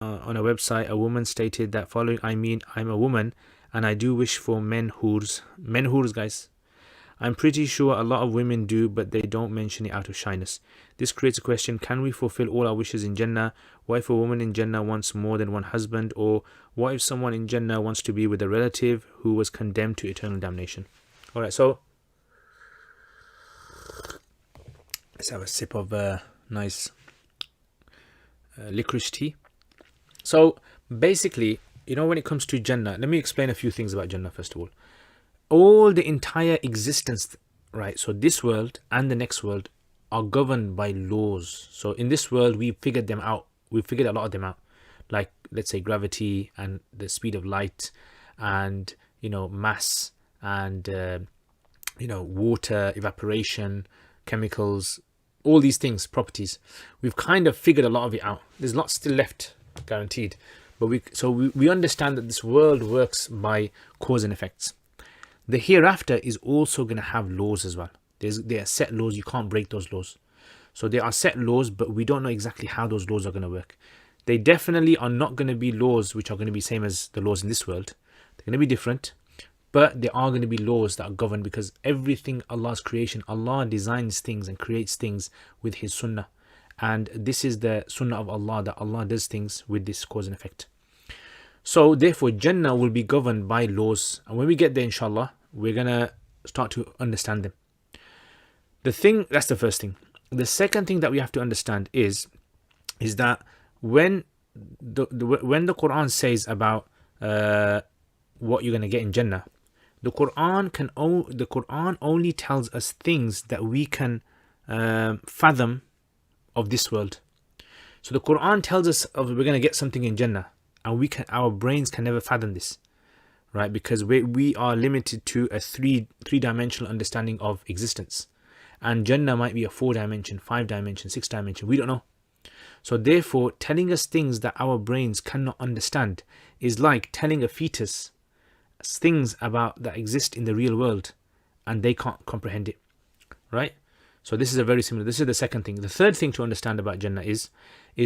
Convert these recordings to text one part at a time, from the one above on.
on a website, a woman stated that following, I mean, I'm a woman and I do wish for men hoors. Men hoors, guys. I'm pretty sure a lot of women do, but they don't mention it out of shyness. This creates a question: can we fulfill all our wishes in Jannah? What if a woman in Jannah wants more than one husband? Or what if someone in Jannah wants to be with a relative who was condemned to eternal damnation? Alright, so let's have a sip of nice licorice tea. So basically, when it comes to Jannah, let me explain a few things about Jannah first of all. All the entire existence, right? So this world and the next world are governed by laws. So in this world, we figured them out. We figured a lot of them out, like let's say gravity and the speed of light, and mass, and water, evaporation, chemicals, all these things, properties. We've kind of figured a lot of it out. There's lots still left, guaranteed. But we understand that this world works by cause and effects. The hereafter is also going to have laws as well. There are set laws. You can't break those laws. So there are set laws, but we don't know exactly how those laws are going to work. They definitely are not going to be laws which are going to be same as the laws in this world. They're going to be different, but there are going to be laws that are governed, because everything Allah's creation, Allah designs things and creates things with His sunnah. And this is the sunnah of Allah, that Allah does things with this cause and effect. So therefore Jannah will be governed by laws, and when we get there, inshallah, we're gonna start to understand them. That's the first thing. The second thing that we have to understand is that when the Quran says about what you're gonna get in Jannah, the Quran only tells us things that we can fathom of this world. So the Quran tells us we're gonna get something in Jannah, and our brains can never fathom this, right? Because we are limited to a three-dimensional understanding of existence, and Jannah might be a 4-dimension, 5-dimension, 6-dimension. We don't know. So therefore, telling us things that our brains cannot understand is like telling a fetus things that exist in the real world, and they can't comprehend it, right? So this is a very similar. This is the second thing. The third thing to understand about Jannah is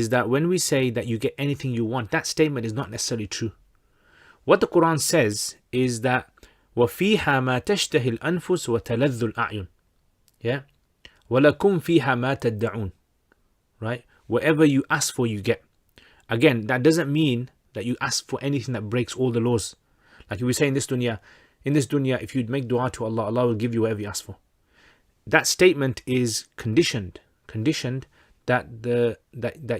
that when we say that you get anything you want, that statement is not necessarily true. What the Quran says is that وَفِيهَا مَا تَشْتَهِ الْأَنفُسُ وَتَلَذُّ الْأَعْيُنُ. Yeah? وَلَكُمْ فِيهَا مَا تَدَّعُونَ. Right? Whatever you ask for, you get. Again, that doesn't mean that you ask for anything that breaks all the laws. Like we say in this dunya, if you'd make dua to Allah, Allah will give you whatever you ask for. That statement is conditioned that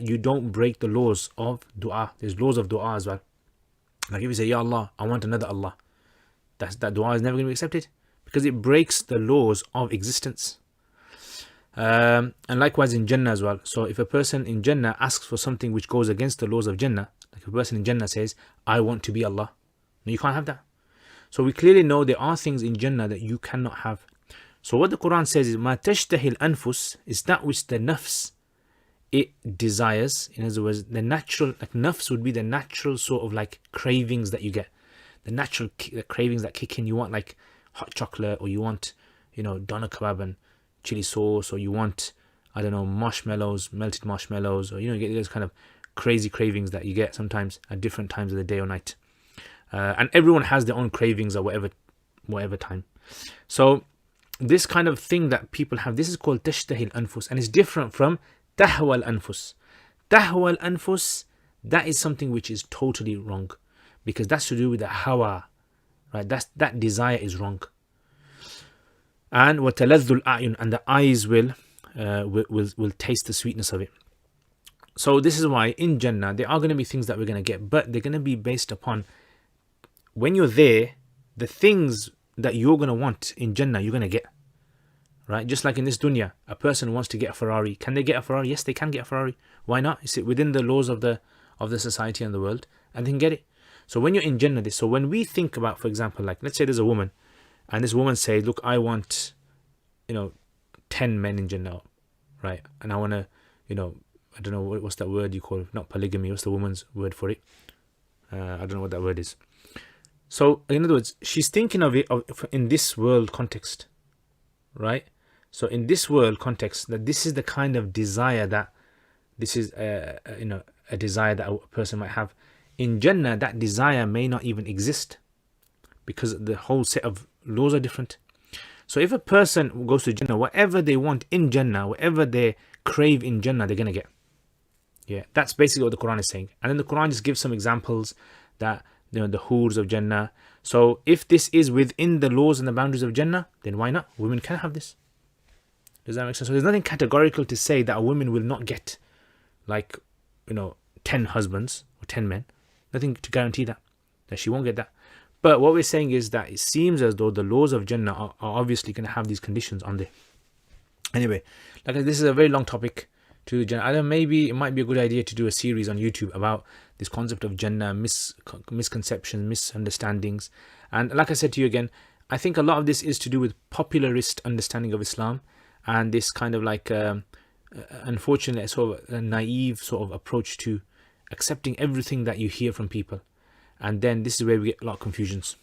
you don't break the laws of dua. There's laws of dua as well. Like if you say, Ya Allah, I want another Allah, that dua is never going to be accepted, because it breaks the laws of existence. And likewise in Jannah as well. So if a person in Jannah asks for something which goes against the laws of Jannah, like if a person in Jannah says, I want to be Allah, no, you can't have that. So we clearly know there are things in Jannah that you cannot have. So what the Quran says is, Ma tashtahil anfus, is that which the nafs, it desires. In other words, the natural, like nafs would be the natural sort of like cravings that you get. The natural cravings that kick in. You want like hot chocolate, or you want, doner kebab and chili sauce, or you want, I don't know, marshmallows, melted marshmallows, or you get those kind of crazy cravings that you get sometimes at different times of the day or night. And everyone has their own cravings at whatever time. So this kind of thing that people have, this is called tashtahil anfus, and it's different from tahwa al-anfus. Tahwa al-anfus, that is something which is totally wrong, because that's to do with the hawa, right? That desire is wrong. And وَتَلَذُّ الْأَعْيُنِ, and the eyes will taste the sweetness of it. So this is why in Jannah there are going to be things that we're going to get, but they're going to be based upon, when you're there, the things that you're going to want in Jannah, you're going to get. Right? Just like in this dunya, a person wants to get a Ferrari. Can they get a Ferrari? Yes, they can get a Ferrari. Why not? It's within the laws of the society and the world, and they can get it. So when you're in Jannah, so when we think about, for example, like let's say there's a woman, and this woman says, look, I want, 10 men in Jannah, right? And I want to, I don't know, what's that word you call it? Not polygamy. What's the woman's word for it? I don't know what that word is. So in other words, she's thinking of it in this world context, right? So in this world context, that this is the kind of desire that this is, a a desire that a person might have. In Jannah, that desire may not even exist because the whole set of laws are different. So if a person goes to Jannah, whatever they want in Jannah, whatever they crave in Jannah, they're going to get. Yeah, that's basically what the Quran is saying. And then the Quran just gives some examples that, you know, the hoors of Jannah. So if this is within the laws and the boundaries of Jannah, then why not? Women can have this. Does that make sense? So there's nothing categorical to say that a woman will not get, like, you know, 10 husbands or 10 men. Nothing to guarantee that she won't get that. But what we're saying is that it seems as though the laws of Jannah are obviously going to have these conditions on there. Anyway, like, this is a very long topic to Jannah. I don't know, maybe it might be a good idea to do a series on YouTube about this concept of Jannah, misconceptions, misunderstandings. And like I said to you again, I think a lot of this is to do with popularist understanding of Islam and this kind of like unfortunate sort of a naive sort of approach to accepting everything that you hear from people. And then this is where we get a lot of confusions.